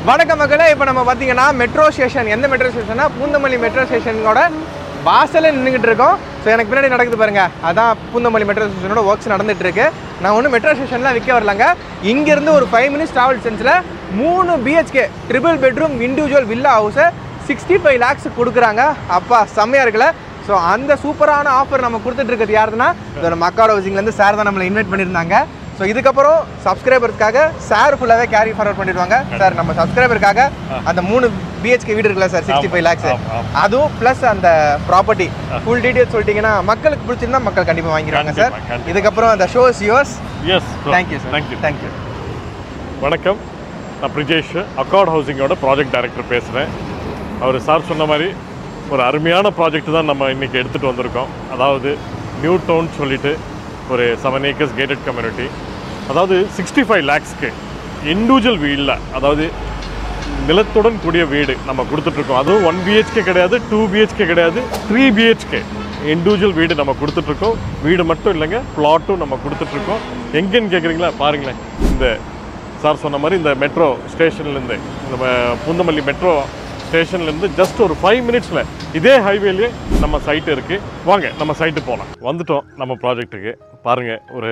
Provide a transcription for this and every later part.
வணக்கம் மக்களே, இப்போ நம்ம பார்த்தீங்கன்னா மெட்ரோ ஸ்டேஷன், எந்த மெட்ரோ ஸ்டேஷன்னா பூந்தமல்லி மெட்ரோ ஸ்டேஷனோட வாசலில் நின்றுக்கிட்டு இருக்கோம். ஸோ எனக்கு பின்னாடி நடக்குது பாருங்க, அதான் பூந்தமல்லி மெட்ரோ ஸ்டேஷனோட ஒர்க்ஸ் நடந்துட்டு இருக்கு. நான் ஒன்றும் மெட்ரோ ஸ்டேஷன்லாம் விற்க வரலங்க. இங்கேருந்து ஒரு 5 minutes ட்ராவல் டிஸ்டன்ஸில் 3 BHK triple bedroom individual villa ஹவுஸை 65 lakhs கொடுக்குறாங்க. அப்பா செம்மையாக இருக்குல்ல. ஸோ அந்த சூப்பரான ஆஃபர் நம்ம கொடுத்துட்டு இருக்கிறது யாருன்னா இதோட மக்காட் ஹவுசிங்லேருந்து சார் தான் நம்மளை இன்வைட் பண்ணியிருந்தாங்க. ஸோ இதுக்கப்புறம் சப்ஸ்கிரைபருக்காக சார் ஃபுல்லாகவே கேரி ஃபார்வர்ட் பண்ணிடுவாங்க. சார் நம்ம சப்ஸ்கிரைபருக்காக அந்த 3 BHK வீடு இருக்குல்ல சார், 65 lakhs, அதுவும் ப்ளஸ் அந்த ப்ராப்பர்ட்டி ஃபுல் டீட்டெயில்ஸ் சொல்லிட்டீங்கன்னா மக்களுக்கு பிடிச்சிருந்தா மக்கள் கண்டிப்பாக வாங்கிடுவாங்க சார். இதுக்கப்புறம் அந்த show is yours. Yes, thank you sir. Thank you. வணக்கம், நான் பிரிஜேஷ், அக்கார்ட் ஹவுசிங்கோட ப்ராஜெக்ட் டைரக்டர் பேசுகிறேன். அவர் சார் சொன்ன மாதிரி ஒரு அருமையான ப்ராஜெக்ட் தான் நம்ம இன்றைக்கி எடுத்துகிட்டு வந்திருக்கோம். அதாவது நியூ டவுன் சொல்லிட்டு ஒரு 7 acres கேட்டட் கம்யூனிட்டி, அதாவது 65 lakhsக்கு இண்டிவிஜுவல் வீடில், அதாவது நிலத்துடன் கூடிய வீடு நம்ம கொடுத்துட்ருக்கோம். அதுவும் 1 BHK கிடையாது, 2 BHK கிடையாது, 3 BHK இண்டிவிஜுவல் வீடு நம்ம கொடுத்துட்ருக்கோம். வீடு மட்டும் இல்லைங்க, ப்ளாட்டும் நம்ம கொடுத்துட்ருக்கோம். எங்கேன்னு கேட்குறீங்களா? பாருங்களேன், இந்த சார் சொன்ன மாதிரி இந்த மெட்ரோ ஸ்டேஷன்லேருந்து, நம்ம பூந்தமல்லி மெட்ரோ ஸ்டேஷன்லேருந்து ஜஸ்ட் ஒரு 5 minutesல இதே ஹைவேலேயே நம்ம சைட்டு இருக்குது. வாங்க நம்ம சைட்டு போகலாம். வந்துட்டோம் நம்ம ப்ராஜெக்ட்டுக்கு. பாருங்கள், ஒரு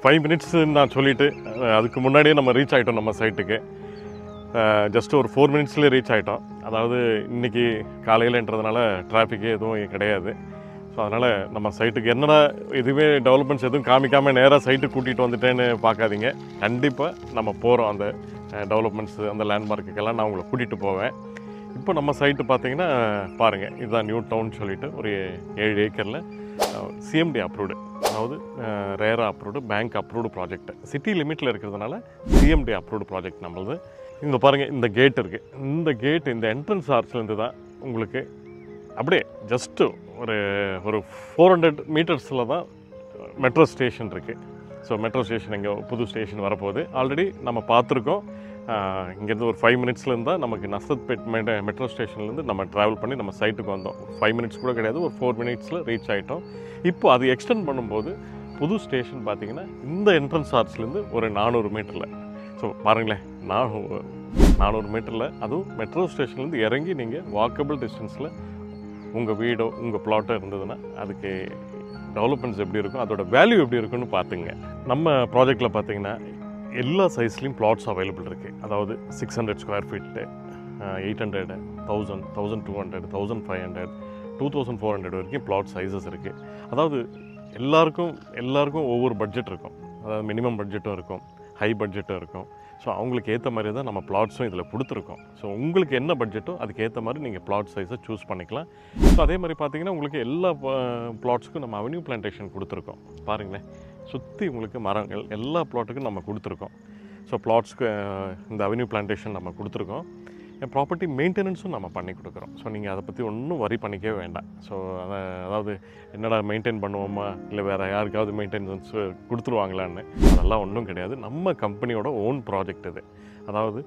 5 minutesன்னு நான் சொல்லிவிட்டு அதுக்கு முன்னாடியே நம்ம ரீச் ஆகிட்டோம் நம்ம சைட்டுக்கு. ஜஸ்ட் ஒரு 4 minutesலேயே ரீச் ஆகிட்டோம். அதாவது இன்றைக்கி காலையிலன்றதுனால டிராஃபிக்கே எதுவும் கிடையாது. ஸோ அதனால் நம்ம சைட்டுக்கு என்னடா எதுவுமே டெவலப்மெண்ட்ஸ் எதுவும் காமிக்காமல் நேராக சைட்டுக்கு கூட்டிகிட்டு வந்துட்டேன்னு பார்க்காதீங்க. கண்டிப்பாக நம்ம போகிறோம். அந்த டெவலப்மெண்ட்ஸு, அந்த லேண்ட்மார்க்குக்கெல்லாம் நான் உங்களை கூட்டிகிட்டு போவேன். இப்போ நம்ம சைட்டு பார்த்தீங்கன்னா பாருங்கள், இதுதான் நியூ டவுன் சொல்லிட்டு ஒரு 7 acreல CMD அப்ரூவ்டு, அதாவது RERA approved, bank approved project. City லிமிட்டில் இருக்கிறதுனால CMD அப்ரூவ்டு ப்ராஜெக்ட் நம்மளது. இங்கே பாருங்கள், இந்த கேட் இருக்குது. இந்த கேட், இந்த என்ட்ரன்ஸ் ஆர்ச்லேருந்து தான் உங்களுக்கு அப்படியே ஜஸ்ட்டு ஒரு 400 meters தான் மெட்ரோ ஸ்டேஷன் இருக்குது. ஸோ மெட்ரோ ஸ்டேஷன் இங்கே புது ஸ்டேஷன் வரப்போகுது. ஆல்ரெடி நம்ம பார்த்துருக்கோம். இங்கேருந்து ஒரு 5 minutesலேருந்து தான் நமக்கு நசத்பேட் மெட்ரோ ஸ்டேஷன்லேருந்து நம்ம ட்ராவல் பண்ணி நம்ம சைட்டுக்கு வந்தோம். 5 minutes கூட கிடையாது, ஒரு 4 minutesல ரீச் ஆகிட்டோம். இப்போ அது எக்ஸ்டெண்ட் பண்ணும்போது புது ஸ்டேஷன் பார்த்திங்கன்னா இந்த என்ட்ரன்ஸ் ஆர்ச்லேருந்து ஒரு 400 meterல. ஸோ பாருங்களேன், 400 meterல, அதுவும் மெட்ரோ ஸ்டேஷன்லேருந்து இறங்கி நீங்கள் வாக்கபிள் டிஸ்டன்ஸில் உங்கள் வீடோ உங்கள் ப்ளாட்டோ இருந்ததுன்னா அதுக்கு டெவலப்மெண்ட்ஸ் எப்படி இருக்கும், அதோட வேல்யூ எப்படி இருக்குன்னு பார்த்துங்க. நம்ம ப்ராஜெக்டில் பார்த்திங்கன்னா எல்லா சைஸ்லேயும் பிளாட்ஸ் அவைலபிள் இருக்குது. அதாவது 600 square feet, 800, 1000, 1200, 1500, 2400 வரைக்கும் பிளாட் சைஸஸ் இருக்குது. அதாவது எல்லாருக்கும் ஒவ்வொரு பட்ஜெட் இருக்கும். அதாவது மினிமம் பட்ஜெட்டும் இருக்கும், ஹை பட்ஜெட்டும் இருக்கும். ஸோ அவங்களுக்கு ஏற்ற மாதிரி தான் நம்ம பிளாட்ஸும் இதில் கொடுத்துருக்கோம். ஸோ உங்களுக்கு என்ன பட்ஜெட்டோ அதுக்கு ஏற்ற மாதிரி நீங்கள் பிளாட் சைஸை சூஸ் பண்ணிக்கலாம். ஸோ அதே மாதிரி பார்த்திங்கன்னா உங்களுக்கு எல்லா பிளாட்ஸுக்கும் நம்ம அவென்யூ பிளான்டேஷன் கொடுத்துருக்கோம். பாருங்களேன், சுற்றி உங்களுக்கு மரங்கள் எல்லா பிளாட்டுக்கும் நம்ம கொடுத்துருக்கோம். ஸோ பிளாட்ஸ்க்கு இந்த அவென்யூ பிளான்டேஷன் நம்ம கொடுத்துருக்கோம். ப்ராப்பர்ட்டி மெயின்டெனன்ஸும் நம்ம பண்ணி கொடுக்குறோம். ஸோ நீங்கள் அதை பற்றி ஒன்றும் வரி பண்ணிக்கவே வேண்டாம். ஸோ அதாவது என்னடா மெயின்டைன் பண்ணுவோமா, இல்லை வேறு யாருக்காவது மெயின்டெனன்ஸ் கொடுத்துருவாங்களான்னு, அதெல்லாம் ஒன்றும் கிடையாது. நம்ம கம்பெனியோட ஓன் ப்ராஜெக்ட் இது. அதாவது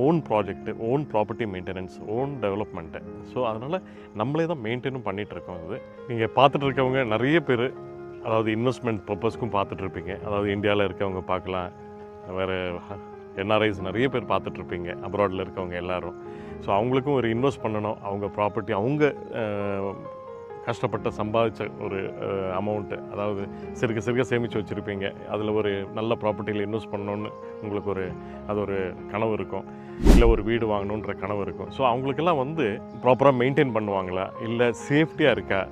own project, own property maintenance, own development. So அதனால் நம்மளே தான் மெயின்டைனும் பண்ணிகிட்ருக்கோம். இது நீங்கள் பார்த்துட்டு இருக்கவங்க நிறைய பேர், அதாவது இன்வெஸ்ட்மெண்ட் பர்பஸ்க்கும் பார்த்துட்ருப்பீங்க. அதாவது இந்தியாவில் இருக்கவங்க பார்க்கலாம், வேறு NRIs நிறைய பேர் பார்த்துட்ருப்பீங்க, அப்ராடில் இருக்கவங்க எல்லோரும். ஸோ அவங்களுக்கும் ஒரு இன்வெஸ்ட் பண்ணணும். அவங்க ப்ராப்பர்ட்டி, அவங்க கஷ்டப்பட்டு சம்பாதிச்ச ஒரு அமௌண்ட்டு, அதாவது சிறுக சேமித்து வச்சுருப்பீங்க. அதில் ஒரு நல்ல ப்ராப்பர்ட்டியில் இன்வெஸ்ட் பண்ணணுன்னு உங்களுக்கு அது ஒரு கனவு இருக்கும், இல்லை ஒரு வீடு வாங்கணுன்ற கனவு இருக்கும். ஸோ அவங்களுக்கெல்லாம் ப்ராப்பராக மெயின்டைன் பண்ணுவாங்களா, இல்லை சேஃப்டியாக இருக்கா,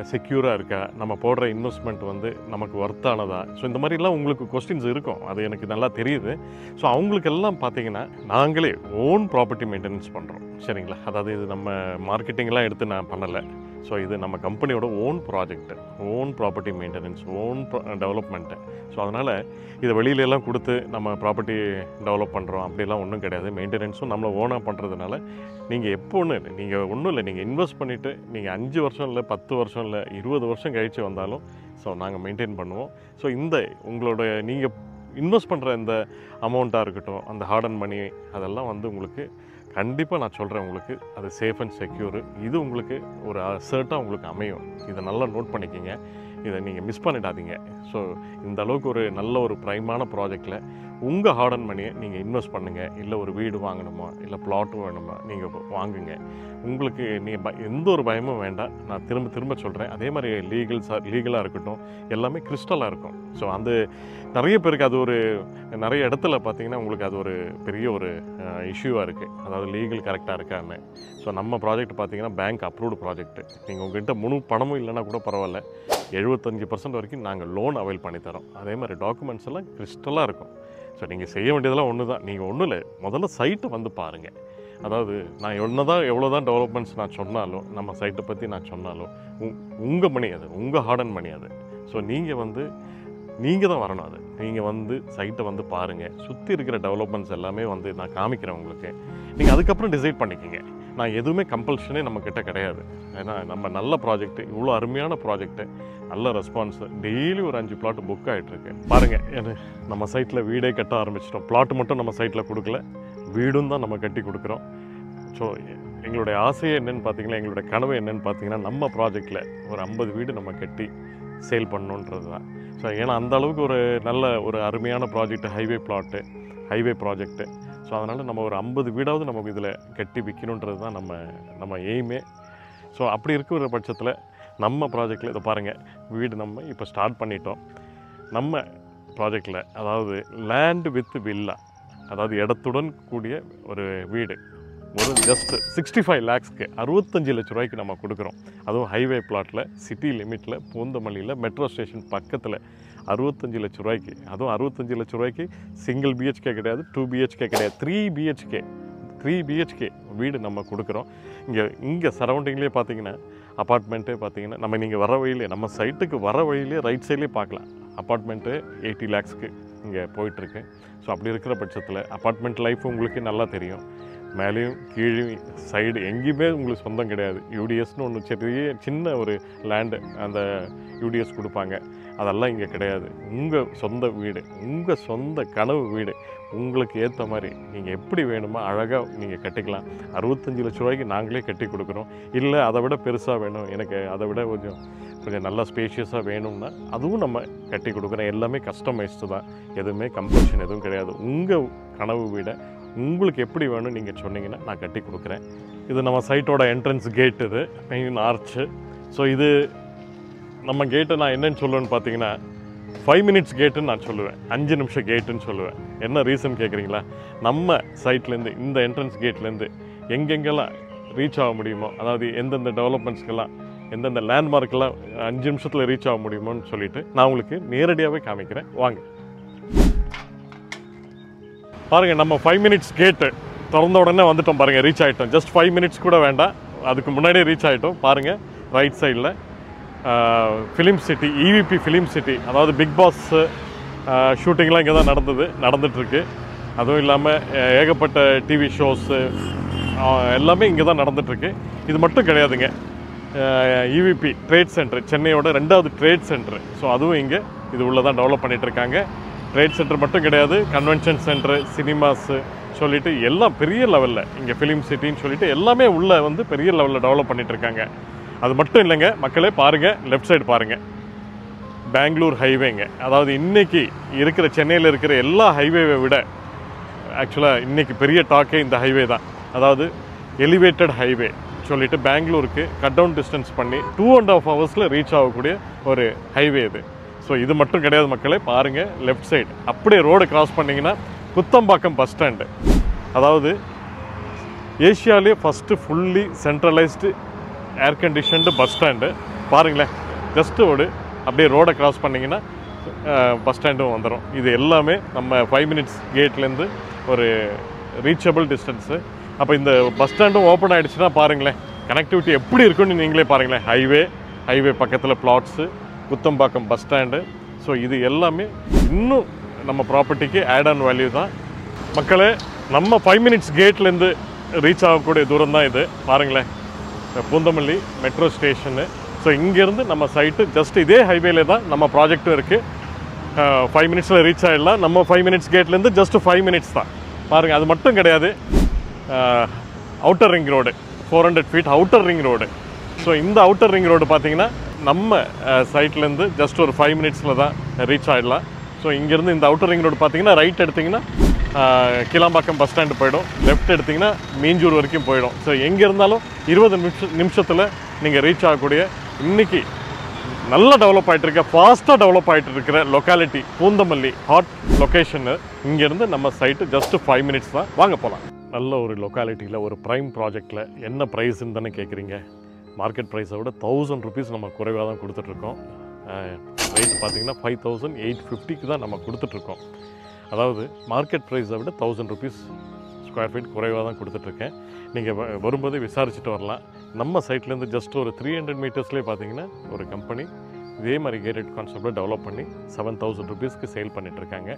செக்யூராக இருக்கா, நம்ம போடுற இன்வெஸ்ட்மெண்ட் நமக்கு ஒர்த்தானதா, ஸோ இந்த மாதிரிலாம் உங்களுக்கு கொஸ்டின்ஸ் இருக்கும். அது எனக்கு நல்லா தெரியுது. ஸோ அவங்களுக்கெல்லாம் பார்த்தீங்கன்னா நாங்களே ஓன் ப்ராப்பர்ட்டி மெயின்டெனன்ஸ் பண்ணுறோம். சரிங்களா? அதாவது இது நம்ம மார்க்கெட்டிங்லாம் எடுத்து நான் பண்ணலை. ஸோ இது நம்ம கம்பெனியோட own project, own property maintenance, own development. So அதனால் இதை வெளியிலலாம் கொடுத்து நம்ம ப்ராப்பர்ட்டி டெவலப் பண்ணுறோம் அப்படிலாம் ஒன்றும் கிடையாது. மெயின்டெனன்ஸும் நம்மளை ஓனாக பண்ணுறதுனால நீங்கள் நீங்கள் ஒன்றும் இல்லை, நீங்கள் இன்வெஸ்ட் பண்ணிவிட்டு நீங்கள் 5 வருஷம் இல்லை, 10 வருஷம் இல்லை, 20 வருஷம் கழித்து வந்தாலும் ஸோ நாங்கள் மெயின்டைன் பண்ணுவோம். ஸோ உங்களோட நீங்கள் இன்வெஸ்ட் பண்ணுற இந்த அமௌண்ட்டாக இருக்கட்டும், அந்த ஹார்ட் அண்ட் மணி, அதெல்லாம் உங்களுக்கு கண்டிப்பாக நான் சொல்கிறேன், உங்களுக்கு அது சேஃப் அண்ட் செக்யூரு. இது உங்களுக்கு ஒரு அசர்ட்டாக உங்களுக்கு அமையும். இதை நல்லா நோட் பண்ணிக்கிங்க. இதை நீங்கள் மிஸ் பண்ணிடாதீங்க. ஸோ இந்த அளவுக்கு ஒரு நல்ல ஒரு ப்ரைமான ப்ராஜெக்டில் உங்கள் ஹார்ட் அண்ட் மணியை நீங்கள் இன்வெஸ்ட் பண்ணுங்கள். இல்லை ஒரு வீடு வாங்கணுமா, இல்லை பிளாட்டு வேணுமா, நீங்கள் வாங்குங்க. உங்களுக்கு எந்த ஒரு பயமும் வேண்டாம். நான் திரும்ப திரும்ப சொல்கிறேன். அதே மாதிரி லீகலாக இருக்கட்டும், எல்லாமே கிறிஸ்டலாக இருக்கும். ஸோ அந்த நிறைய பேருக்கு அது ஒரு நிறைய இடத்துல பார்த்தீங்கன்னா உங்களுக்கு அது ஒரு பெரிய ஒரு இஷ்யூவாக இருக்குது. அதாவது லீகல் கரெக்டாக இருக்கான்னு. ஸோ நம்ம ப்ராஜெக்ட் பார்த்தீங்கன்னா பேங்க் அப்ரூவ்டு ப்ராஜெக்ட். நீங்கள் உங்கள்கிட்ட முழு பணமும் இல்லைன்னா கூட பரவாயில்ல, 75% வரைக்கும் நாங்கள் லோன் அவைல் பண்ணித்தரோம். அதே மாதிரி டாக்குமெண்ட்ஸ் எல்லாம் கிறிஸ்டலாக இருக்கும். ஸோ நீங்கள் செய்ய வேண்டியதெல்லாம் ஒன்று தான். நீங்கள் ஒன்றும் இல்லை, முதல்ல சைட்டை வந்து பாருங்கள். அதாவது நான் எவ்வளோ தான் டெவலப்மெண்ட்ஸ் நான் சொன்னாலும், நம்ம சைட்டை பற்றி நான் சொன்னாலும், உங்கள் மணி அது, உங்கள் ஹார்ட் அண்ட் மணி அது. ஸோ நீங்கள் தான் வரணும். அது நீங்கள் வந்து சைட்டை வந்து பாருங்கள். சுற்றி இருக்கிற டெவலப்மெண்ட்ஸ் எல்லாமே வந்து நான் காமிக்கிறேன் உங்களுக்கு. நீங்கள் அதுக்கப்புறம் டிசைட் பண்ணிக்கோங்க. நான் எதுவுமே கம்பல்ஷனே நம்மக்கிட்ட கிடையாது. ஏன்னா நம்ம நல்ல ப்ராஜெக்ட்டு, இவ்வளோ அருமையான ப்ராஜெக்ட்டு, நல்ல ரெஸ்பான்ஸு, டெய்லி ஒரு 5 பிளாட் புக் ஆகிட்டுருக்கு. பாருங்கள், நம்ம சைட்டில் வீடே கட்ட ஆரம்பிச்சிட்டோம். பிளாட் மட்டும் நம்ம சைட்டில் கொடுக்கல, வீடும் தான் நம்ம கட்டி கொடுக்குறோம். ஸோ எங்களுடைய ஆசையே என்னென்னு பார்த்தீங்கன்னா, எங்களுடைய கனவு என்னென்னு பார்த்தீங்கன்னா, நம்ம ப்ராஜெக்டில் ஒரு 50 வீடு நம்ம கட்டி சேல் பண்ணணுன்றது தான். ஸோ ஏன்னா அந்த அளவுக்கு ஒரு நல்ல ஒரு அருமையான ப்ராஜெக்ட், ஹைவே ப்ராஜெக்ட்டு. ஸோ அதனால் நம்ம ஒரு 50 வீடாவது நமக்கு இதில் கட்டி விற்கணுன்றது தான் நம்ம எய்மே. ஸோ அப்படி இருக்கிற பட்சத்தில் நம்ம ப்ராஜெக்டில் இதை பாருங்கள், வீடு நம்ம இப்போ ஸ்டார்ட் பண்ணிட்டோம். நம்ம ப்ராஜெக்டில் அதாவது லேண்ட் வித் வில்லா, அதாவது இடத்துடன் கூடிய ஒரு வீடு, ஒரு ஜஸ்ட் 65 lakhsக்கு 65 லட்ச ரூபாய்க்கு நம்ம கொடுக்குறோம். அதுவும் ஹைவே பிளாட்டில், சிட்டி லிமிட்டில், பூந்தமல்லியில், மெட்ரோ ஸ்டேஷன் பக்கத்தில் 65 லட்ச ரூபாய்க்கு. அதுவும் 65 லட்ச ரூபாய்க்கு சிங்கிள் பிஹெச்கே கிடையாது, 2 பிஹெச்கே கிடையாது, 3 பிஹெச்கே வீடு நம்ம கொடுக்குறோம். இங்கே சரௌண்டிங்லேயே பார்த்தீங்கன்னா அப்பார்ட்மெண்ட்டே பார்த்தீங்கன்னா நீங்கள் வர வழியிலே, நம்ம சைட்டுக்கு வர வழியிலே ரைட் சைட்லேயே பார்க்கலாம். அப்பார்ட்மெண்ட்டு 80 lakhsக்கு இங்கே போயிட்டுருக்கு. ஸோ அப்படி இருக்கிற பட்சத்தில் அப்பார்ட்மெண்ட் லைஃப் உங்களுக்கு நல்லா தெரியும். மேலேயும் கீழேயும் சைடு எங்கேயுமே உங்களுக்கு சொந்தம் கிடையாது. யூடிஎஸ்னு ஒன்று சின்ன ஒரு லேண்டு, அந்த யூடிஎஸ் கொடுப்பாங்க. அதெல்லாம் இங்கே கிடையாது. உங்கள் சொந்த வீடு, உங்கள் சொந்த கனவு வீடு, உங்களுக்கு ஏற்ற மாதிரி நீங்கள் எப்படி வேணுமோ அழகாக நீங்கள் கட்டிக்கலாம். 65 லட்ச ரூபாய்க்கு நாங்களே கட்டி கொடுக்குறோம். இல்லை அதை விட பெருசாக வேணும், எனக்கு அதை விட கொஞ்சம் நல்லா ஸ்பேஷியஸாக வேணும்னா அதுவும் நம்ம கட்டி கொடுக்குறோம். எல்லாமே கஸ்டமைஸ்டு தான், எதுவுமே கம்பல்ஷன் எதுவும் கிடையாது. உங்கள் கனவு வீடை உங்களுக்கு எப்படி வேணும் நீங்கள் சொன்னீங்கன்னா நான் கட்டி கொடுக்குறேன். இது நம்ம சைட்டோட என்ட்ரன்ஸ் கேட், இது மெயின் ஆர்ச்சு. ஸோ இது நம்ம கேட்டை நான் என்னென்னு சொல்லுவேன்னு பார்த்தீங்கன்னா 5 minutes கேட்டுன்னு நான் சொல்லுவேன், 5 நிமிஷம் கேட்டுன்னு சொல்லுவேன். என்ன ரீசன் கேட்குறீங்களா? நம்ம சைட்லேருந்து, இந்த என்ட்ரன்ஸ் கேட்லேருந்து எங்கெங்கெல்லாம் ரீச் ஆக முடியுமோ, அதாவது எந்தெந்த டெவலப்மெண்ட்ஸ்க்கெல்லாம், எந்தெந்த லேண்ட்மார்க்கெல்லாம் 5 நிமிஷத்தில் ரீச் ஆக முடியுமோன்னு சொல்லிட்டு நான் உங்களுக்கு நேரடியாகவே காமிக்கிறேன். வாங்க பாருங்கள். நம்ம 5 minutes கேட்டு திறந்த உடனே வந்துட்டோம் பாருங்கள், ரீச் ஆகிட்டோம். ஜஸ்ட் 5 minutes கூட வேண்டாம், அதுக்கு முன்னாடியே ரீச் ஆகிட்டோம். பாருங்கள் ரைட் சைடில் film city, EVP film city, அதாவது பிக் பாஸ் ஷூட்டிங்லாம் இங்கே தான் நடந்துகிட்ருக்கு. அதுவும் இல்லாமல் ஏகப்பட்ட டிவி ஷோஸு எல்லாமே இங்கே தான் நடந்துகிட்ருக்கு. இது மட்டும் கிடையாதுங்க, இவிபி ட்ரேட் சென்டர், சென்னையோட 2வது ட்ரேட் சென்டர். ஸோ அதுவும் இங்கே இது உள்ளே தான் டெவலப் பண்ணிகிட்ருக்காங்க. ட்ரேட் சென்டர் மட்டும் கிடையாது, கன்வென்ஷன் சென்டரு, சினிமாஸு சொல்லிட்டு எல்லாம் பெரிய லெவலில் இங்கே ஃபிலிம் சிட்டின்னு சொல்லிட்டு எல்லாமே உள்ளே வந்து பெரிய லெவலில் டெவலப் பண்ணிகிட்ருக்காங்க. அது மட்டும் இல்லைங்க மக்களே, பாருங்கள் லெஃப்ட் சைடு பாருங்கள், பெங்களூர் ஹைவேங்க. அதாவது இன்றைக்கி இருக்கிற சென்னையில் இருக்கிற எல்லா ஹைவேவை விட ஆக்சுவலாக இன்றைக்கி பெரிய டாக்கே இந்த ஹைவே தான். அதாவது எலிவேட்டட் ஹைவே சொல்லிட்டு பெங்களூருக்கு கட் டவுன் டிஸ்டன்ஸ் பண்ணி 2.5 hours ரீச் ஆகக்கூடிய ஒரு ஹைவே இது. ஸோ இது மட்டும் கிடையாது மக்களே, பாருங்கள் லெஃப்ட் சைடு அப்படியே ரோடு கிராஸ் பண்ணிங்கன்னா குத்தம்பாக்கம் பஸ் ஸ்டாண்டு, அதாவது ஏஷியாவிலே first fully centralised air conditioned bus stand. பாருங்களேன், ஜஸ்ட்டு அப்படியே ரோடை கிராஸ் பண்ணிங்கன்னா பஸ் ஸ்டாண்டும் வந்துடும். இது எல்லாமே நம்ம 5 minutes கேட்லேருந்து ஒரு ரீச்சபிள் டிஸ்டன்ஸு. அப்போ இந்த பஸ் ஸ்டாண்டும் ஓப்பன் ஆகிடுச்சுன்னா பாருங்களேன் கனெக்டிவிட்டி எப்படி இருக்குன்னு நீங்களே பாருங்களேன். ஹைவே பக்கத்தில் plots, Kuthambakkam bus stand. So இது எல்லாமே இன்னும் நம்ம ப்ராப்பர்ட்டிக்கு ஆட் ஆன் வேல்யூ தான் மக்களே. நம்ம 5 minutes கேட்லேருந்து ரீச் ஆகக்கூடிய தூரம் தான் இது. பாருங்களேன், பூந்தமல்லி மெட்ரோ ஸ்டேஷனு. ஸோ இங்கேருந்து நம்ம சைட்டு ஜஸ்ட் இதே ஹைவேல தான் நம்ம ப்ராஜெக்டும் இருக்குது. 5 minutesல ரீச் ஆகிடலாம். நம்ம 5 minutes கேட்லேருந்து ஜஸ்ட் 5 minutes தான். பாருங்கள், அது மட்டும் கிடையாது, outer ring road 400 feet outer ring road. So இந்த அவுட்டர் ரிங் ரோடு பார்த்திங்கன்னா நம்ம சைட்லேருந்து ஜஸ்ட் ஒரு 5 minutesல தான் ரீச் ஆகிடலாம். ஸோ ஸோ இங்கேருந்து இந்த அவுட்டர் ரிங் ரோடு பார்த்தீங்கன்னா ரைட் எடுத்திங்கன்னா கிளாம்பாக்கம் பஸ் ஸ்டாண்டு போயிடும், லெஃப்ட் எடுத்திங்கன்னா மீஞ்சூர் வரைக்கும் போயிடும். ஸோ எங்கே இருந்தாலும் 20 நிமிஷத்தில் நீங்கள் ரீச் ஆகக்கூடிய இன்றைக்கி நல்லா டெவலப் ஆகிட்டு இருக்க, ஃபாஸ்ட்டாக டெவலப் ஆகிட்டு இருக்கிற லொக்காலிட்டி பூந்தமல்லி ஹாட் லொக்கேஷனு. இங்கேருந்து நம்ம சைட்டு ஜஸ்ட்டு 5 மினிட்ஸ் தான். வாங்க போகலாம். நல்ல ஒரு லொக்காலிட்டியில் ஒரு ப்ரைம் ப்ராஜெக்டில் என்ன ப்ரைஸுன்னு தானே கேட்குறீங்க. மார்க்கெட் ப்ரைஸை விட 1000 ருபீஸ் நம்ம குறைவாக தான் கொடுத்துட்ருக்கோம். ரேட் பார்த்திங்கன்னா 5850 தான் நம்ம கொடுத்துட்ருக்கோம். அதாவது மார்க்கெட் ப்ரைஸை விட 1000 ருபீஸ் ஸ்கொயர் ஃபீட் குறைவாக தான் கொடுத்துட்ருக்கேன். நீங்கள் வரும்போது விசாரிச்சுட்டு வரலாம். நம்ம சைட்லேருந்து ஜஸ்ட் ஒரு 300 மீட்டர்ஸ்லேயே பார்த்தீங்கன்னா ஒரு கம்பெனி இதே மாதிரி கேட்டட் கான்செப்டில் டெவலப் பண்ணி 7000 ருபீஸ்க்கு சேல் பண்ணிகிட்ருக்காங்க.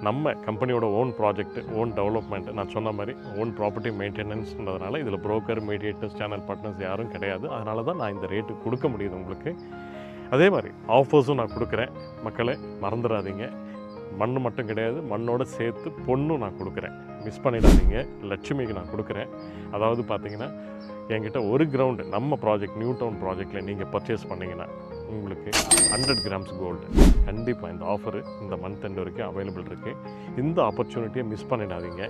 நம்ம கம்பெனியோட ஓன் ப்ராஜெக்ட், ஓன் டெவலப்மெண்ட், நான் சொன்ன மாதிரி ஓன் ப்ராப்பர்ட்டி மெயின்டெனன்ஸ்ன்றதுனால இதில் புரோக்கர், மீடியேட்டர்ஸ், சேனல் பார்ட்னர்ஸ் யாரும் கிடையாது. அதனால தான் நான் இந்த ரேட்டு கொடுக்க முடியுது உங்களுக்கு. அதே மாதிரி ஆஃபர்ஸும் நான் கொடுக்குறேன். மக்களை மறந்துடாதீங்க. மண் மட்டும் கிடையாது, மண்ணோடு சேர்த்து பொண்ணும் நான் கொடுக்குறேன். மிஸ் பண்ணிடாதீங்க. லட்சுமிக்கு நான் கொடுக்குறேன். அதாவது பார்த்தீங்கன்னா என்கிட்ட ஒரு கிரவுண்டு நம்ம ப்ராஜெக்ட் நியூ டவுன் ப்ராஜெக்டில் நீங்கள் பர்ச்சேஸ் பண்ணிங்கன்னா உங்களுக்கு 100 கிராம்ஸ் கோல்டு கண்டிப்பாக இந்த ஆஃபரு இந்த மந்த் எண்ட் வரைக்கும் அவைலபிள் இருக்குது. இந்த ஆப்பர்ச்சுனிட்டியை மிஸ் பண்ணிடாதீங்க.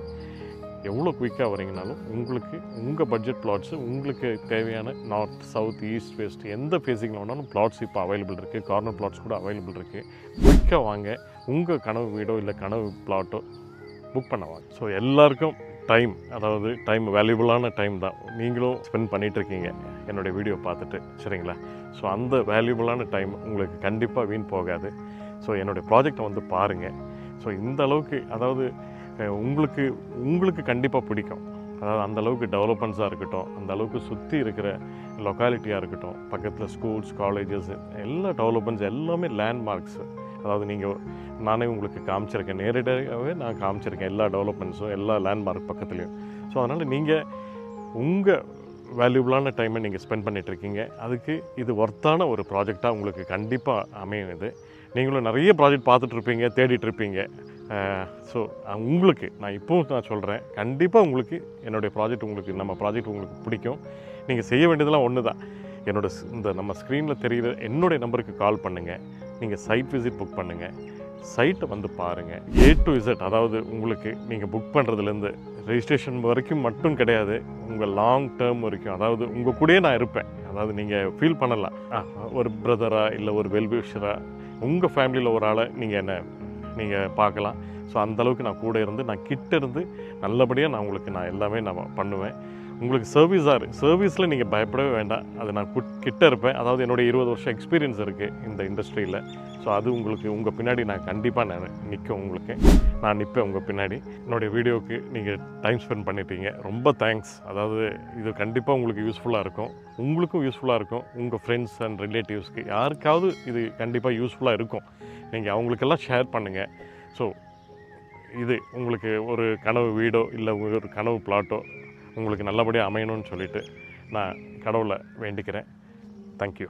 எவ்வளோ குயிக்காக வரீங்கனாலும் உங்களுக்கு உங்கள் பட்ஜெட் பிளாட்ஸு, உங்களுக்கு தேவையான நார்த், சவுத், ஈஸ்ட், வெஸ்ட் எந்த ஃபேஸிங்கில் வேணாலும் பிளாட்ஸ் இப்போ அவைலபிள் இருக்குது. கார்னர் பிளாட்ஸ் கூட அவைலபிள் இருக்குது. குயிக்காக வாங்க. உங்கள் கனவு வீடோ இல்லை கனவு பிளாட்டோ புக் பண்ணவாங்க. ஸோ எல்லாருக்கும் டைம் வேல்யூபிளான டைம் தான் நீங்களும் ஸ்பெண்ட் பண்ணிகிட்ருக்கீங்க என்னுடைய வீடியோ பார்த்துட்டு, சரிங்களா? ஸோ அந்த வேல்யூபிளான டைம் உங்களுக்கு கண்டிப்பாக வீண் போகாது. ஸோ என்னுடைய ப்ராஜெக்டை வந்து பாருங்கள். ஸோ இந்த அளவுக்கு அதாவது உங்களுக்கு கண்டிப்பாக பிடிக்கும். அதாவது அந்தளவுக்கு டெவலப்மெண்ட்ஸாக இருக்கட்டும், அந்த அளவுக்கு சுற்றி இருக்கிற லொக்காலிட்டியாக இருக்கட்டும், பக்கத்தில் ஸ்கூல்ஸ், காலேஜஸ், எல்லா டெவலப்மெண்ட்ஸ் எல்லாமே லேண்ட்மார்க்ஸு. அதாவது நானே உங்களுக்கு காமிச்சிருக்கேன், நேரடியாகவே நான் காமிச்சிருக்கேன் எல்லா டெவலப்மெண்ட்ஸும், எல்லா லேண்ட்மார்க் பக்கத்துலேயும். ஸோ அதனால் நீங்கள் உங்கள் வேல்யூபிளான டைமை நீங்கள் ஸ்பெண்ட் பண்ணிகிட்ருக்கீங்க. அதுக்கு இது ஒர்த்தான ஒரு ப்ராஜெக்டாக உங்களுக்கு கண்டிப்பாக அமையும். இது நீங்களும் நிறைய ப்ராஜெக்ட் பார்த்துட்ருப்பீங்க, தேடிட்டுருப்பீங்க. ஸோ உங்களுக்கு நான் இப்போவும் நான் சொல்கிறேன், கண்டிப்பாக உங்களுக்கு என்னுடைய ப்ராஜெக்ட், நம்ம ப்ராஜெக்ட் உங்களுக்கு பிடிக்கும். நீங்கள் செய்ய வேண்டியதெல்லாம் ஒன்று தான். இந்த நம்ம ஸ்க்ரீனில் தெரிகிற என்னுடைய நம்பருக்கு கால் பண்ணுங்கள். நீங்கள் சைட் விசிட் புக் பண்ணுங்கள். சைட்டை வந்து பாருங்கள். A to Z, அதாவது உங்களுக்கு நீங்கள் புக் பண்ணுறதுலேருந்து ரெஜிஸ்ட்ரேஷன் வரைக்கும் மட்டும் கிடையாது, உங்கள் லாங் டேர்ம் வரைக்கும். அதாவது உங்கள் கூடயே நான் இருப்பேன். அதாவது நீங்கள் ஃபீல் பண்ணலாம், ஒரு பிரதராக இல்லை ஒரு வெல்விஷராக, உங்கள் ஃபேமிலியில் ஒரு ஆளை நீங்கள் பார்க்கலாம். ஸோ அந்தளவுக்கு நான் கூட இருந்து, நான் கிட்ட இருந்து நல்லபடியாக நான் எல்லாமே பண்ணுவேன். உங்களுக்கு சர்வீஸில் நீங்கள் பயப்படவே வேண்டாம். அது நான் கிட்ட இருப்பேன். அதாவது என்னுடைய 20 வருஷம் எக்ஸ்பீரியன்ஸ் இருக்குது இந்த இண்டஸ்ட்ரியில். ஸோ அது உங்கள் பின்னாடி நான் கண்டிப்பாக நான் நிற்பேன் உங்கள் பின்னாடி. என்னுடைய வீடியோவுக்கு நீங்கள் டைம் ஸ்பெண்ட் பண்ணிட்டீங்க, ரொம்ப தேங்க்ஸ். அதாவது இது கண்டிப்பாக உங்களுக்கு யூஸ்ஃபுல்லாக இருக்கும், உங்களுக்கும் யூஸ்ஃபுல்லாக இருக்கும். உங்கள் ஃப்ரெண்ட்ஸ் அண்ட் ரிலேட்டிவ்ஸ்க்கு யாருக்காவது இது கண்டிப்பாக யூஸ்ஃபுல்லாக இருக்கும். நீங்கள் அவங்களுக்கெல்லாம் ஷேர் பண்ணுங்கள். ஸோ இது உங்களுக்கு ஒரு கனவு வீடோ இல்லை ஒரு கனவு பிளாட்டோ உங்களுக்கு நல்லபடியாக அமையணும்னு சொல்லிவிட்டு நான் கடவுளை வேண்டிக்கிறேன். தேங்க்யூ.